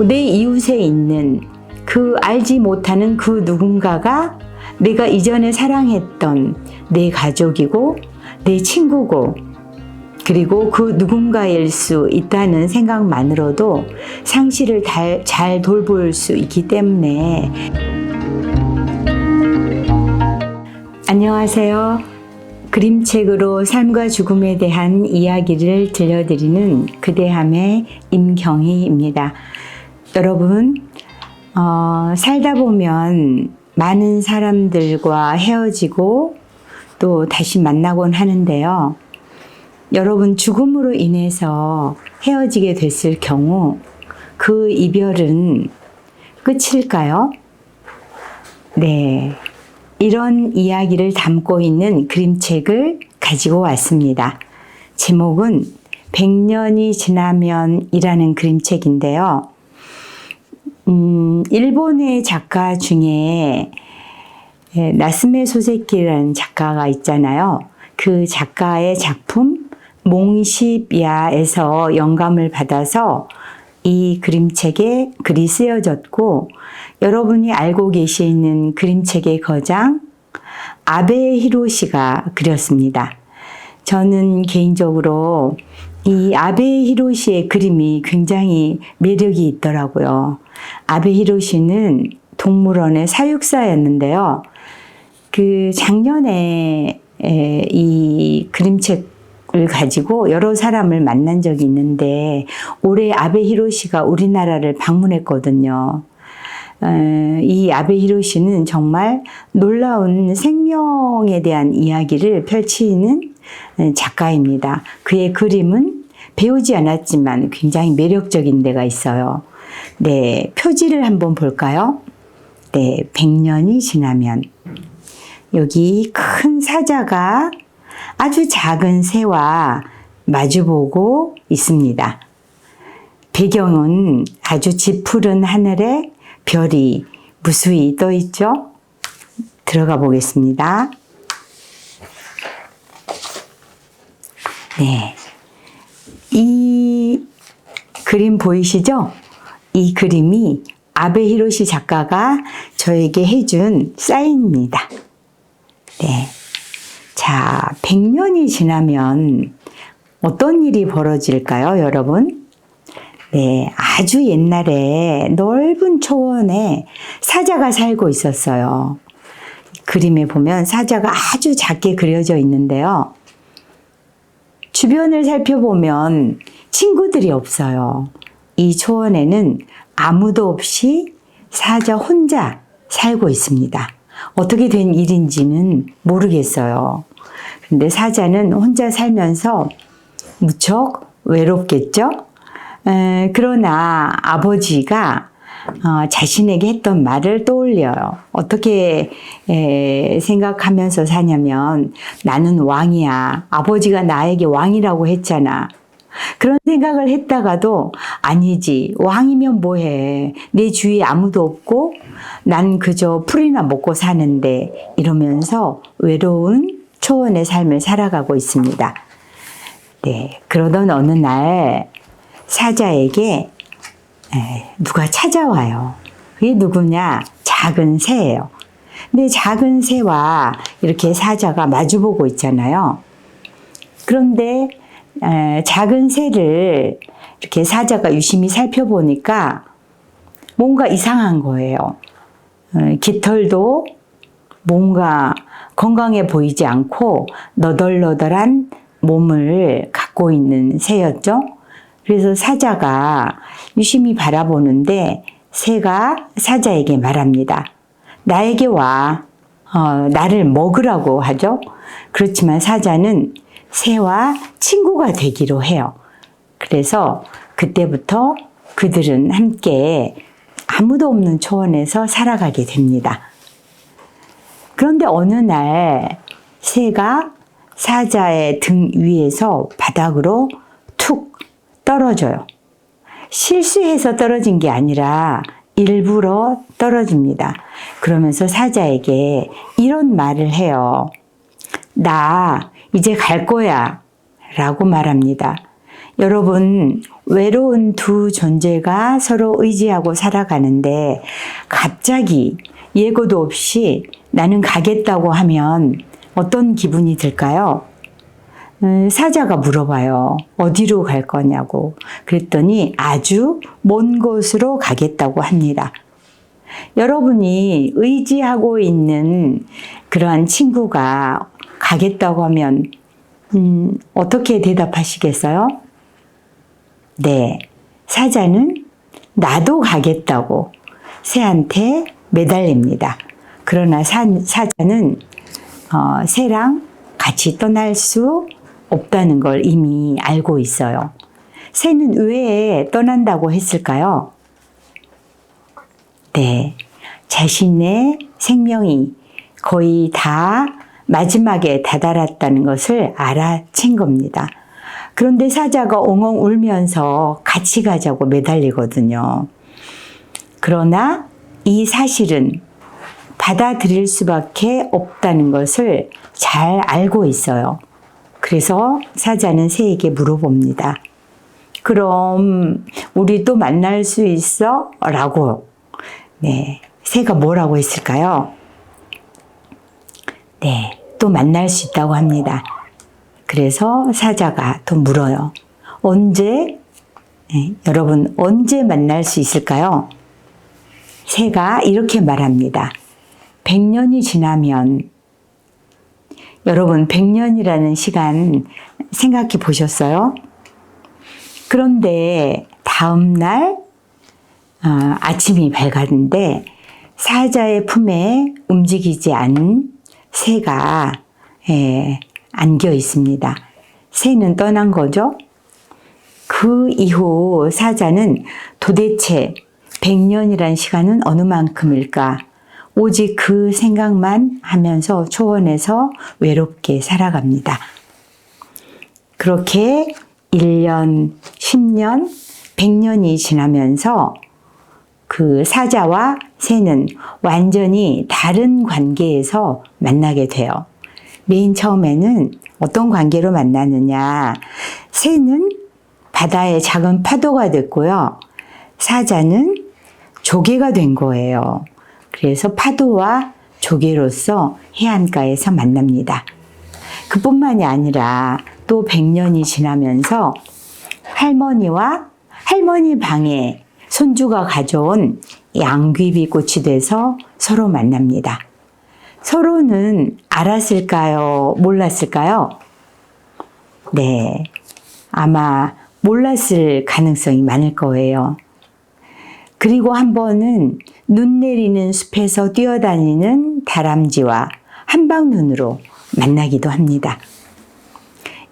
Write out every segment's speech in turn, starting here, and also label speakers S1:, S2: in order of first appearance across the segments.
S1: 내 이웃에 있는 그 알지 못하는 그 누군가가 내가 이전에 사랑했던 내 가족이고 내 친구고 그리고 그 누군가일 수 있다는 생각만으로도 상실을 잘 돌볼 수 있기 때문에. 안녕하세요. 그림책으로 삶과 죽음에 대한 이야기를 들려드리는 그대함의 임경희입니다. 여러분, 살다 보면 많은 사람들과 헤어지고 또 다시 만나곤 하는데요. 여러분, 죽음으로 인해서 헤어지게 됐을 경우 그 이별은 끝일까요? 네. 이런 이야기를 담고 있는 그림책을 가지고 왔습니다. 제목은 100년이 지나면이라는 그림책인데요. 일본의 작가 중에 나스메 소세키라는 작가가 있잖아요. 그 작가의 작품 몽시야에서 영감을 받아서 이 그림책에 글이 쓰여졌고, 여러분이 알고 계시는 그림책의 거장 아베 히로시가 그렸습니다. 저는 개인적으로 이 아베 히로시의 그림이 굉장히 매력이 있더라고요. 아베 히로시는 동물원의 사육사였는데요. 작년에 이 그림책을 가지고 여러 사람을 만난 적이 있는데, 올해 아베 히로시가 우리나라를 방문했거든요. 이 아베 히로시는 정말 놀라운 생명에 대한 이야기를 펼치는 작가입니다. 그의 그림은 배우지 않았지만 굉장히 매력적인 데가 있어요. 네, 표지를 한번 볼까요? 네, 100년이 지나면. 여기 큰 사자가 아주 작은 새와 마주보고 있습니다. 배경은 아주 짙푸른 하늘에 별이 무수히 떠 있죠? 들어가 보겠습니다. 네. 이 그림 보이시죠? 이 그림이 아베 히로시 작가가 저에게 해준 사인입니다. 네. 자, 100년이 지나면 어떤 일이 벌어질까요, 여러분? 네, 아주 옛날에 넓은 초원에 사자가 살고 있었어요. 그림에 보면 사자가 아주 작게 그려져 있는데요. 주변을 살펴보면 친구들이 없어요. 이 초원에는 아무도 없이 사자 혼자 살고 있습니다. 어떻게 된 일인지는 모르겠어요. 근데 사자는 혼자 살면서 무척 외롭겠죠? 그러나 아버지가 자신에게 했던 말을 떠올려요. 어떻게 생각하면서 사냐면, 나는 왕이야. 아버지가 나에게 왕이라고 했잖아. 그런 생각을 했다가도, 아니지, 왕이면 뭐해. 내 주위에 아무도 없고 난 그저 풀이나 먹고 사는데, 이러면서 외로운 초원의 삶을 살아가고 있습니다. 네, 그러던 어느 날 사자에게 누가 찾아와요. 그게 누구냐? 작은 새예요. 근데 작은 새와 이렇게 사자가 마주보고 있잖아요. 그런데 작은 새를 이렇게 사자가 유심히 살펴보니까 뭔가 이상한 거예요. 깃털도 뭔가 건강해 보이지 않고 너덜너덜한 몸을 갖고 있는 새였죠. 그래서 사자가 유심히 바라보는데, 새가 사자에게 말합니다. 나에게 와. 나를 먹으라고 하죠. 그렇지만 사자는 새와 친구가 되기로 해요. 그래서 그때부터 그들은 함께 아무도 없는 초원에서 살아가게 됩니다. 그런데 어느 날 새가 사자의 등 위에서 바닥으로 툭 떨어져요. 실수해서 떨어진 게 아니라 일부러 떨어집니다. 그러면서 사자에게 이런 말을 해요. 나 이제 갈 거야 라고 말합니다. 여러분, 외로운 두 존재가 서로 의지하고 살아가는데 갑자기 예고도 없이 나는 가겠다고 하면 어떤 기분이 들까요? 사자가 물어봐요. 어디로 갈 거냐고. 그랬더니 아주 먼 곳으로 가겠다고 합니다. 여러분이 의지하고 있는 그러한 친구가 가겠다고 하면 어떻게 대답하시겠어요? 네, 사자는 나도 가겠다고 새한테 매달립니다. 그러나 사자는 새랑 같이 떠날 수 없다는 걸 이미 알고 있어요. 새는 왜 떠난다고 했을까요? 네, 자신의 생명이 거의 다 마지막에 다다랐다는 것을 알아챈 겁니다. 그런데 사자가 엉엉 울면서 같이 가자고 매달리거든요. 그러나 이 사실은 받아들일 수밖에 없다는 것을 잘 알고 있어요. 그래서 사자는 새에게 물어봅니다. 그럼 우리 또 만날 수 있어? 라고. 네, 새가 뭐라고 했을까요? 네, 또 만날 수 있다고 합니다. 그래서 사자가 또 물어요. 언제? 네, 여러분 언제 만날 수 있을까요? 새가 이렇게 말합니다. 100년이 지나면. 여러분 100년이라는 시간 생각해 보셨어요? 그런데 다음 날 아침이 밝았는데 사자의 품에 움직이지 않은 새가 안겨 있습니다. 새는 떠난 거죠. 그 이후 사자는 도대체 100년이란 시간은 어느 만큼일까? 오직 그 생각만 하면서 초원에서 외롭게 살아갑니다. 그렇게 1년, 10년, 100년이 지나면서 그 사자와 새는 완전히 다른 관계에서 만나게 돼요. 맨 처음에는 어떤 관계로 만나느냐. 새는 바다의 작은 파도가 됐고요. 사자는 조개가 된 거예요. 그래서 파도와 조개로서 해안가에서 만납니다. 그뿐만이 아니라 또 100년이 지나면서 할머니와 할머니 방에 손주가 가져온 양귀비꽃이 돼서 서로 만납니다. 서로는 알았을까요? 몰랐을까요? 네, 아마 몰랐을 가능성이 많을 거예요. 그리고 한 번은 눈 내리는 숲에서 뛰어다니는 다람쥐와 한방눈으로 만나기도 합니다.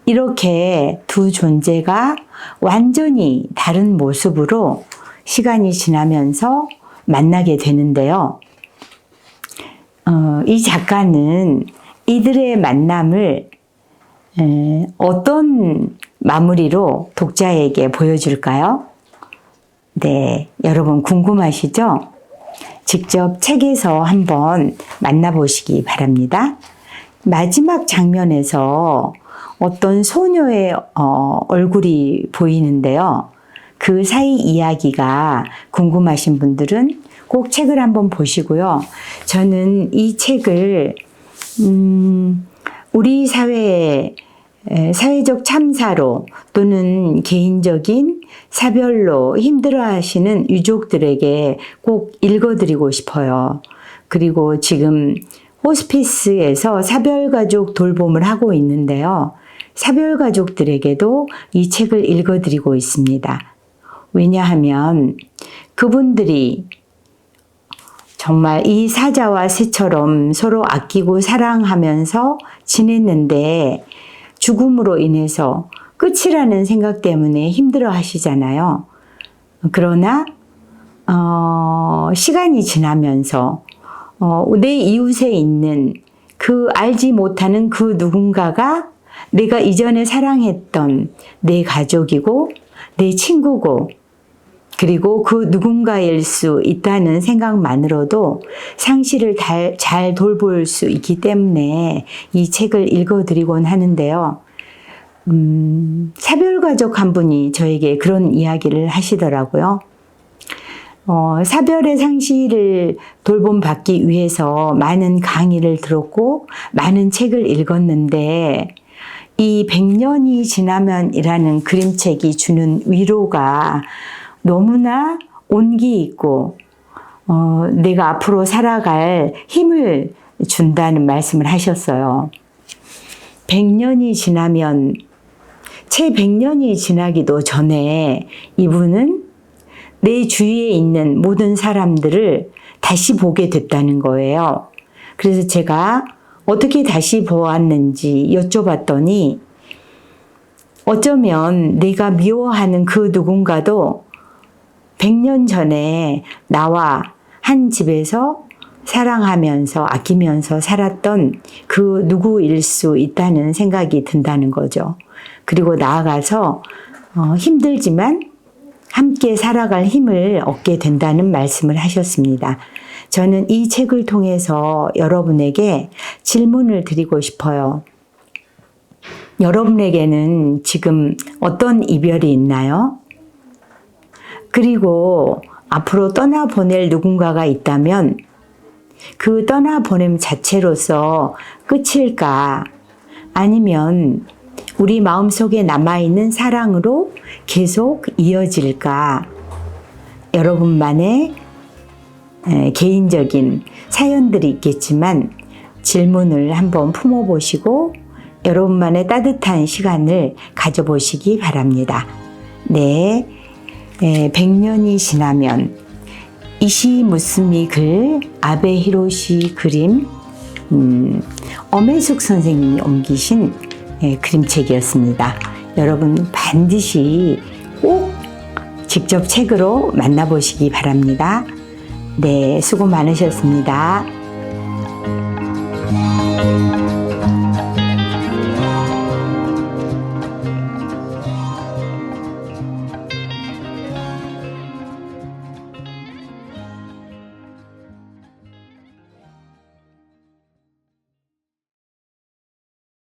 S1: 이렇게 두 존재가 완전히 다른 모습으로 시간이 지나면서 만나게 되는데요. 이 작가는 이들의 만남을 어떤 마무리로 독자에게 보여줄까요? 네, 여러분 궁금하시죠? 직접 책에서 한번 만나보시기 바랍니다. 마지막 장면에서 어떤 소녀의 얼굴이 보이는데요. 그 사이 이야기가 궁금하신 분들은 꼭 책을 한번 보시고요. 저는 이 책을 우리 사회의 사회적 참사로 또는 개인적인 사별로 힘들어하시는 유족들에게 꼭 읽어드리고 싶어요. 그리고 지금 호스피스에서 사별가족 돌봄을 하고 있는데요. 사별가족들에게도 이 책을 읽어드리고 있습니다. 왜냐하면 그분들이 정말 이 사자와 새처럼 서로 아끼고 사랑하면서 지냈는데 죽음으로 인해서 끝이라는 생각 때문에 힘들어 하시잖아요. 그러나 시간이 지나면서 내 이웃에 있는 그 알지 못하는 그 누군가가 내가 이전에 사랑했던 내 가족이고 내 친구고 그리고 그 누군가일 수 있다는 생각만으로도 상실을 잘 돌볼 수 있기 때문에 이 책을 읽어드리곤 하는데요. 사별가족 한 분이 저에게 그런 이야기를 하시더라고요. 사별의 상실을 돌봄받기 위해서 많은 강의를 들었고 많은 책을 읽었는데 이 100년이 지나면이라는 그림책이 주는 위로가 너무나 온기 있고 내가 앞으로 살아갈 힘을 준다는 말씀을 하셨어요. 100년이 지나면 채 100년이 지나기도 전에 이분은 내 주위에 있는 모든 사람들을 다시 보게 됐다는 거예요. 그래서 제가 어떻게 다시 보았는지 여쭤봤더니 어쩌면 내가 미워하는 그 누군가도 100년 전에 나와 한 집에서 사랑하면서 아끼면서 살았던 그 누구일 수 있다는 생각이 든다는 거죠. 그리고 나아가서 힘들지만 함께 살아갈 힘을 얻게 된다는 말씀을 하셨습니다. 저는 이 책을 통해서 여러분에게 질문을 드리고 싶어요. 여러분에게는 지금 어떤 이별이 있나요? 그리고 앞으로 떠나보낼 누군가가 있다면 그 떠나보냄 자체로서 끝일까? 아니면 우리 마음속에 남아있는 사랑으로 계속 이어질까? 여러분만의 개인적인 사연들이 있겠지만 질문을 한번 품어보시고 여러분만의 따뜻한 시간을 가져보시기 바랍니다. 네, 100년이 지나면 이시 무스미 글 아베 히로시 그림 엄혜숙 선생님이 옮기신 그림책이었습니다. 여러분 반드시 꼭 직접 책으로 만나보시기 바랍니다. 네, 수고 많으셨습니다.